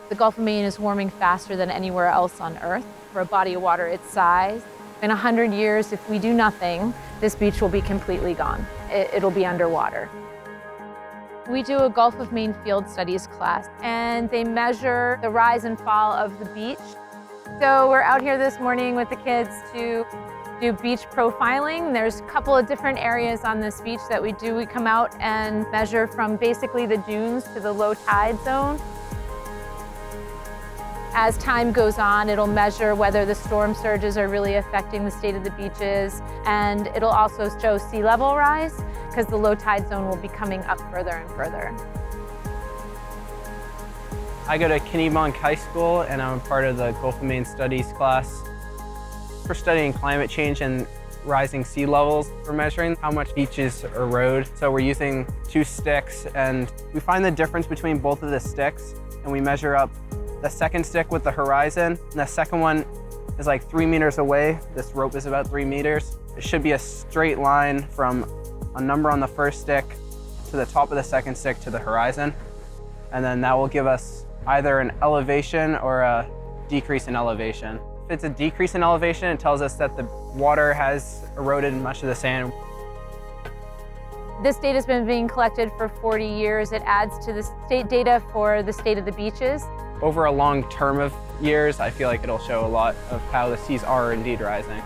The Gulf of Maine is warming faster than anywhere else on Earth for a body of water its size. In 100 years, if we do nothing, this beach will be completely gone. It'll be underwater. We do a Gulf of Maine field studies class, and they measure the rise and fall of the beach. So we're out here this morning with the kids to do beach profiling. There's a couple of different areas on this beach that we do. We come out and measure from basically the dunes to the low tide zone. As time goes on, it'll measure whether the storm surges are really affecting the state of the beaches, and it'll also show sea level rise because the low tide zone will be coming up further and further. I go to Kennebunkport High School, and I'm a part of the Gulf of Maine Studies class. We're studying climate change and rising sea levels. We're measuring how much beaches erode. So we're using 2 sticks, and we find the difference between both of the sticks, and we measure up the second stick with the horizon, and the second one is like 3 meters away. This rope is about 3 meters. It should be a straight line from a number on the first stick to the top of the second stick to the horizon. And then that will give us either an elevation or a decrease in elevation. If it's a decrease in elevation, it tells us that the water has eroded much of the sand. This data has been being collected for 40 years. It adds to the state data for the state of the beaches. Over a long term of years, I feel like it'll show a lot of how the seas are indeed rising.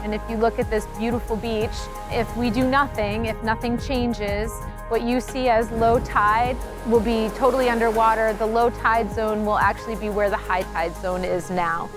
And if you look at this beautiful beach, if we do nothing, if nothing changes, what you see as low tide will be totally underwater. The low tide zone will actually be where the high tide zone is now.